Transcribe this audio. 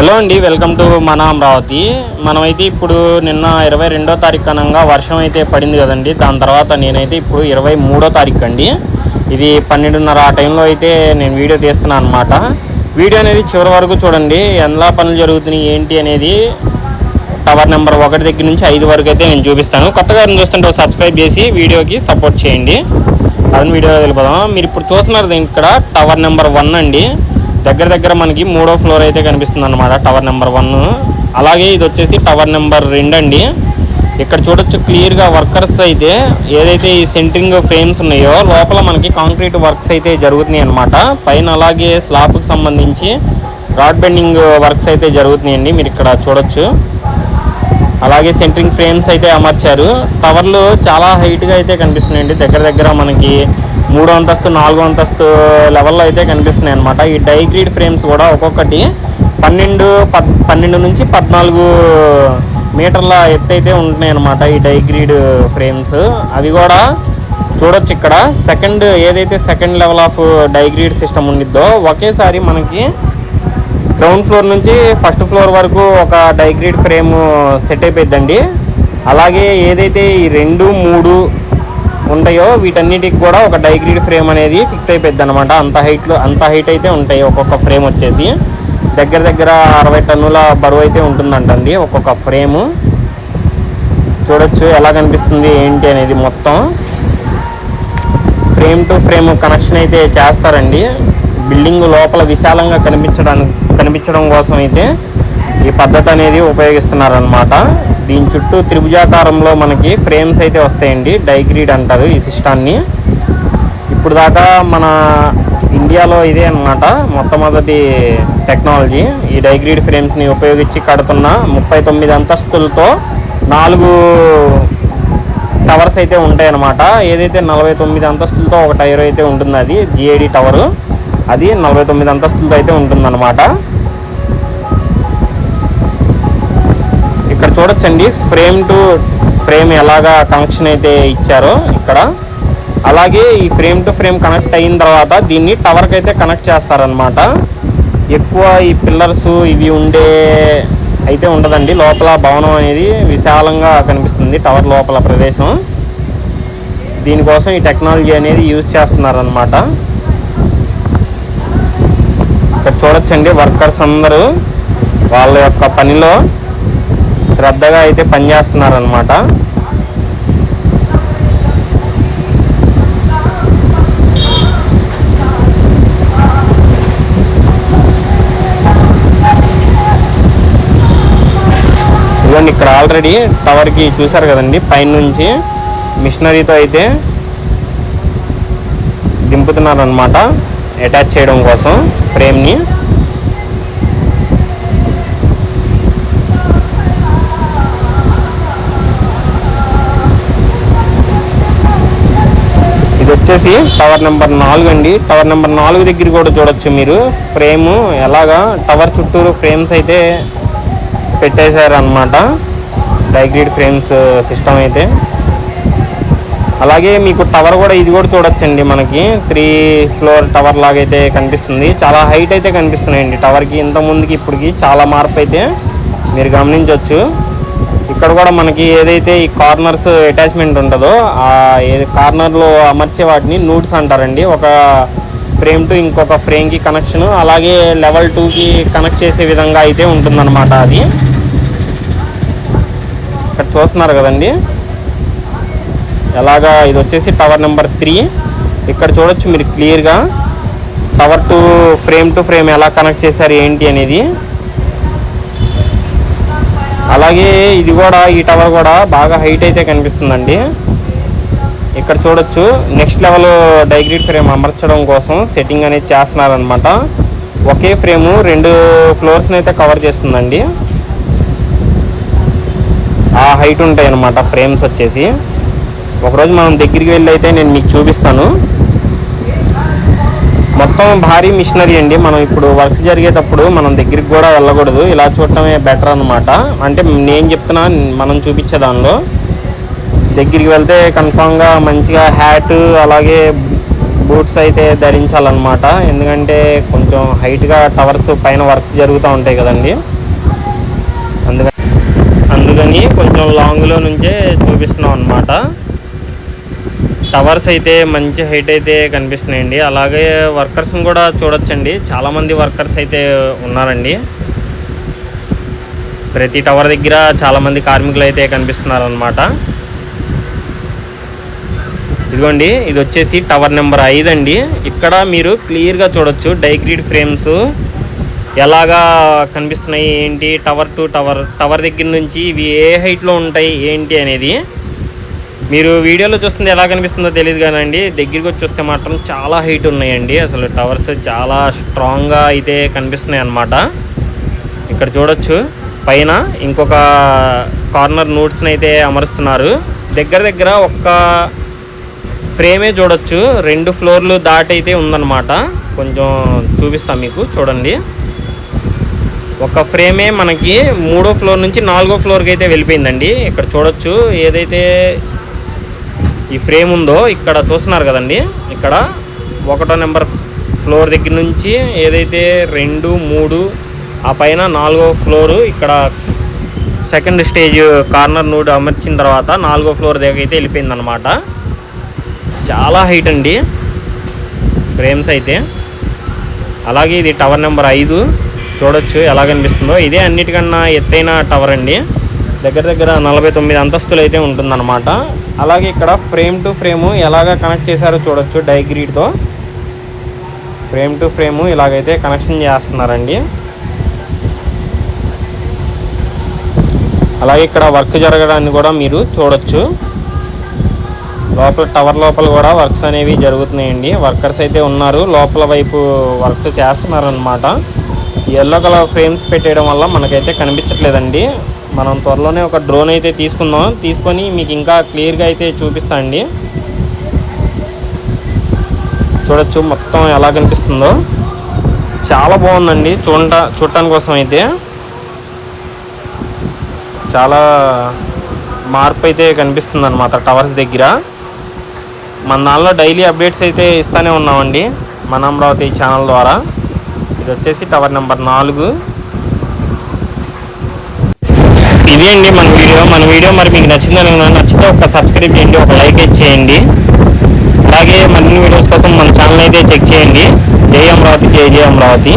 Hello అండి, welcome to మన అమరావతి. మనమైతే ఇప్పుడు నిన్న 22వ తారీఖు అనంగా వర్షం అయితే పడింది కదండి. దాని తర్వాత నేనైతే ఇప్పుడు 23వ తారీఖు అండి, ఇది 12:30 ఆ టైంలో అయితే నేను వీడియో తీస్తున్నాను అనమాట. వీడియో అనేది చివరి వరకు చూడండి. ఎలా పనులు జరుగుతున్నాయి ఏంటి అనేది టవర్ నెంబర్ 1 దగ్గర నుంచి 5 వరకు అయితే నేను చూపిస్తాను. కొత్తగా చూస్తుంటే సబ్స్క్రైబ్ చేసి వీడియోకి సపోర్ట్ చేయండి. అదని వీడియో వెళ్ళిపోదాం. మీరు ఇప్పుడు చూస్తున్నారు ఇక్కడ టవర్ నెంబర్ 1 అండి. దగ్గర మనకి 3వ ఫ్లోర్ అయితే కనిపిస్తుంది అనమాట, టవర్ నెంబర్ 1. అలాగే ఇది వచ్చేసి టవర్ నెంబర్ 2 అండి. ఇక్కడ చూడొచ్చు క్లియర్గా వర్కర్స్ అయితే ఏదైతే ఈ సెంటరింగ్ ఫ్రేమ్స్ ఉన్నాయో లోపల మనకి కాంక్రీట్ వర్క్స్ అయితే జరుగుతున్నాయి అనమాట. పైన అలాగే స్లాబ్కి సంబంధించి రాడ్ బెండింగ్ వర్క్స్ అయితే జరుగుతున్నాయండి, మీరు ఇక్కడ చూడొచ్చు. అలాగే సెంటరింగ్ ఫ్రేమ్స్ అయితే అమర్చారు. టవర్లు చాలా హైట్గా అయితే కనిపిస్తున్నాయండి. దగ్గర మనకి 3వ అంతస్తు 4వ అంతస్తు లెవెల్లో అయితే కనిపిస్తున్నాయి అనమాట. ఈ డైగ్రీడ్ ఫ్రేమ్స్ కూడా ఒక్కొక్కటి 12 నుంచి 14 మీటర్ల ఎత్తు అయితే ఉంటున్నాయి అనమాట. ఈ డైగ్రీడ్ ఫ్రేమ్స్ అవి కూడా చూడొచ్చు. ఇక్కడ ఏదైతే second level of diagrid system ఉండిద్దో ఒకేసారి మనకి గ్రౌండ్ ఫ్లోర్ నుంచి ఫస్ట్ ఫ్లోర్ వరకు ఒక డైగ్రీడ్ ఫ్రేమ్ సెట్ అయిపోద్దండి. అలాగే ఏదైతే ఈ 2, 3 ఉంటాయో వీటన్నిటికి కూడా ఒక డైగ్రీడ్ ఫ్రేమ్ అనేది ఫిక్స్ అయిపోద్ది అనమాట. అంత హైట్ అయితే ఉంటాయి. ఒక్కొక్క ఫ్రేమ్ వచ్చేసి దగ్గర 60 టన్నుల బరువు అయితే ఉంటుందంటండి ఒక్కొక్క ఫ్రేము. చూడొచ్చు ఎలా కనిపిస్తుంది ఏంటి అనేది. మొత్తం ఫ్రేమ్ టు ఫ్రేమ్ కనెక్షన్ అయితే చేస్తారండి. బిల్డింగ్ లోపల విశాలంగా కనిపించడం కోసం అయితే ఈ పద్ధతి అనేది ఉపయోగిస్తున్నారనమాట. దీని చుట్టూ త్రిభుజాకారంలో మనకి ఫ్రేమ్స్ అయితే వస్తాయండి. డైగ్రీడ్ అంటారు ఈ సిస్టాన్ని. ఇప్పుడు దాకా మన ఇండియాలో ఇదే అనమాట మొట్టమొదటి టెక్నాలజీ. ఈ డైగ్రీడ్ ఫ్రేమ్స్ని ఉపయోగించి కడుతున్న 39 అంతస్తులతో 4 టవర్స్ అయితే ఉంటాయన్నమాట. ఏదైతే 49 అంతస్తులతో ఒక టైర్ అయితే ఉంటుంది, అది జిఐడి టవరు. అది 49 అంతస్తులతో అయితే ఉంటుందన్నమాట. ఇక్కడ చూడొచ్చండి ఫ్రేమ్ టు ఫ్రేమ్ ఎలాగా కనెక్షన్ అయితే ఇచ్చారో ఇక్కడ. అలాగే ఈ ఫ్రేమ్ టు ఫ్రేమ్ కనెక్ట్ అయిన తర్వాత దీన్ని టవర్కి అయితే కనెక్ట్ చేస్తారనమాట. ఎక్కువ ఈ పిల్లర్స్ ఇవి ఉండే అయితే ఉండదండి. లోపల భవనం అనేది విశాలంగా కనిపిస్తుంది టవర్ లోపల ప్రదేశం. దీనికోసం ఈ టెక్నాలజీ అనేది యూజ్ చేస్తున్నారనమాట. ఇక్కడ చూడొచ్చండి వర్కర్స్ అందరూ వాళ్ళ యొక్క పనిలో శ్రద్ధగా అయితే పనిచేస్తున్నారనమాట. ఇదిగోండి ఇక్కడ ఆల్రెడీ టవర్కి చూసారు కదండి, పైనుంచి మిషనరీతో అయితే దింపుతున్నారనమాట అటాచ్ చేయడం కోసం ఫ్రేమ్ని. ఇది వచ్చేసి టవర్ నెంబర్ 4 అండి. టవర్ నెంబర్ 4 దగ్గర కూడా చూడొచ్చు మీరు ఫ్రేము ఎలాగా టవర్ చుట్టూరు ఫ్రేమ్స్ అయితే పెట్టేశారు అనమాట. డైగ్రీడ్ ఫ్రేమ్స్ సిస్టమ్ అయితే. అలాగే మీకు టవర్ కూడా ఇది కూడా చూడొచ్చండి, మనకి 3 ఫ్లోర్ టవర్ లాగా అయితే కనిపిస్తుంది. చాలా హైట్ అయితే కనిపిస్తున్నాయండి టవర్కి. ఇంత ముందుకి ఇప్పటికి చాలా మార్పు అయితే మీరు గమనించవచ్చు. ఇక్కడ కూడా మనకి ఏదైతే ఈ కార్నర్స్ అటాచ్మెంట్ ఉంటుందో ఆ కార్నర్లో అమర్చే వాటిని నూడ్స్ అంటారండి. ఒక ఫ్రేమ్ టు ఇంకొక ఫ్రేమ్కి కనెక్షన్, అలాగే లెవెల్ 2కి కనెక్ట్ చేసే విధంగా అయితే ఉంటుందన్నమాట. అది ఇక్కడ చూస్తున్నారు కదండి ఎలాగా. ఇది వచ్చేసి టవర్ నెంబర్ 3. ఇక్కడ చూడొచ్చు మీరు క్లియర్గా టవర్ టు ఫ్రేమ్ ఎలా కనెక్ట్ చేశారు ఏంటి అనేది. అలాగే ఇది కూడా ఈ టవర్ కూడా బాగా హైట్ అయితే కనిపిస్తుందండి. ఇక్కడ చూడొచ్చు నెక్స్ట్ లెవెల్ డైగ్రీడ్ ఫ్రేమ్ అమర్చడం కోసం సెట్టింగ్ అనేది చేస్తున్నారనమాట. ఒకే ఫ్రేము 2 ఫ్లోర్స్ని అయితే కవర్ చేస్తుందండి. ఆ హైట్ ఉంటాయి అన్నమాట ఫ్రేమ్స్ వచ్చేసి. ఒకరోజు మనం దగ్గరికి వెళ్ళి అయితే నేను మీకు చూపిస్తాను. మొత్తం భారీ మిషనరీ అండి. మనం ఇప్పుడు వర్క్స్ జరిగేటప్పుడు మనం దగ్గరికి కూడా వెళ్ళకూడదు, ఇలా చూడటమే బెటర్ అనమాట. అంటే నేను చెప్తున్నా, మనం చూపించే దానిలో దగ్గరికి వెళ్తే కన్ఫామ్గా మంచిగా హ్యాట్ అలాగే బూట్స్ అయితే ధరించాలన్నమాట. ఎందుకంటే కొంచెం హైట్గా టవర్స్ పైన వర్క్స్ జరుగుతూ ఉంటాయి కదండి. అందుకని కొంచెం లాంగ్లో నుంచే చూపిస్తున్నాం అన్నమాట. టవర్స్ అయితే మంచి హైట్ అయితే కనిపిస్తున్నాయండి. అలాగే వర్కర్స్ని కూడా చూడొచ్చండి, చాలామంది వర్కర్స్ అయితే ఉన్నారండి. ప్రతి టవర్ దగ్గర చాలామంది కార్మికులు అయితే కనిపిస్తున్నారు అన్నమాట. ఇదిగోండి, ఇది వచ్చేసి టవర్ నెంబర్ 5 అండి. ఇక్కడ మీరు క్లియర్గా చూడొచ్చు డైగ్రీడ్ ఫ్రేమ్స్ ఎలాగా కనిపిస్తున్నాయి, ఏంటి టవర్ టు టవర్ దగ్గర నుంచి ఇవి ఏ హైట్లో ఉంటాయి ఏంటి అనేది. మీరు వీడియోలో చూస్తుంది ఎలా కనిపిస్తుందో తెలియదు కానండి, దగ్గరికి వచ్చి చూస్తే మాత్రం చాలా హైట్ ఉన్నాయండి. అసలు టవర్స్ చాలా స్ట్రాంగ్గా అయితే కనిపిస్తున్నాయి అన్నమాట. ఇక్కడ చూడొచ్చు పైన ఇంకొక కార్నర్ నోట్స్ని అయితే అమరుస్తున్నారు. దగ్గర ఒక్క ఫ్రేమే చూడొచ్చు, 2 ఫ్లోర్లు దాటి అయితే ఉందన్నమాట. కొంచెం చూపిస్తాం మీకు, చూడండి. ఒక ఫ్రేమే మనకి 3వ ఫ్లోర్ నుంచి 4వ ఫ్లోర్కి అయితే వెళ్ళిపోయిందండి. ఇక్కడ చూడొచ్చు ఏదైతే ఈ ఫ్రేమ్ ఉందో ఇక్కడ చూస్తున్నారు కదండి, ఇక్కడ 1వ నెంబర్ ఫ్లోర్ దగ్గర నుంచి ఏదైతే 2, 3 ఆ పైన 4వ ఫ్లోరు, ఇక్కడ సెకండ్ స్టేజ్ కార్నర్ నోడ్ అమర్చిన తర్వాత 4వ ఫ్లోర్ దగ్గర అయితే వెళ్ళిపోయిందనమాట. చాలా హైట్ అండి ఫ్రేమ్స్ అయితే. అలాగే ఇది టవర్ నెంబర్ 5 చూడొచ్చు ఎలా కనిపిస్తుందో. ఇదే అన్నిటికన్నా ఎత్తైన టవర్ అండి, దగ్గర 49 అంతస్తులు అయితే ఉంటుందన్నమాట. అలాగే ఇక్కడ ఫ్రేమ్ టు ఫ్రేము ఎలాగ కనెక్ట్ చేశారో చూడొచ్చు, డైగ్రీడ్తో ఫ్రేమ్ టు ఫ్రేము ఇలాగైతే కనెక్షన్ చేస్తున్నారండి. అలాగే ఇక్కడ వర్క్ జరగడాన్ని కూడా మీరు చూడొచ్చు. లోపల టవర్ లోపల కూడా వర్క్స్ అనేవి జరుగుతున్నాయండి. వర్కర్స్ అయితే ఉన్నారు, లోపల వైపు వర్క్ చేస్తున్నారు అన్నమాట. ఎల్లో కలర్ ఫ్రేమ్స్ పెట్టేయడం వల్ల మనకైతే కనిపించట్లేదండి. మనం త్వరలోనే ఒక డ్రోన్ అయితే తీసుకొని మీకు ఇంకా క్లియర్గా అయితే చూపిస్తా అండి. చూడొచ్చు మొత్తం ఎలా కనిపిస్తుందో, చాలా బాగుందండి చూడటానికి కోసం అయితే. చాలా మార్పు అయితే కనిపిస్తుంది అన్నమాట టవర్స్ దగ్గర. మన దానిలో డైలీ అప్డేట్స్ అయితే ఇస్తూనే ఉన్నామండి మన అమరావతి ఛానల్ ద్వారా. ఇది వచ్చేసి టవర్ నెంబర్ 4. ఇది అండి మన వీడియో మరి మీకు నచ్చితే ఒక సబ్స్క్రైబ్ చేయండి, ఒక లైక్ చేయండి. అలాగే మరిన్ని వీడియోస్ కోసం మన ఛానల్ అయితే చెక్ చేయండి. జై అమరావతి, జై అమరావతి.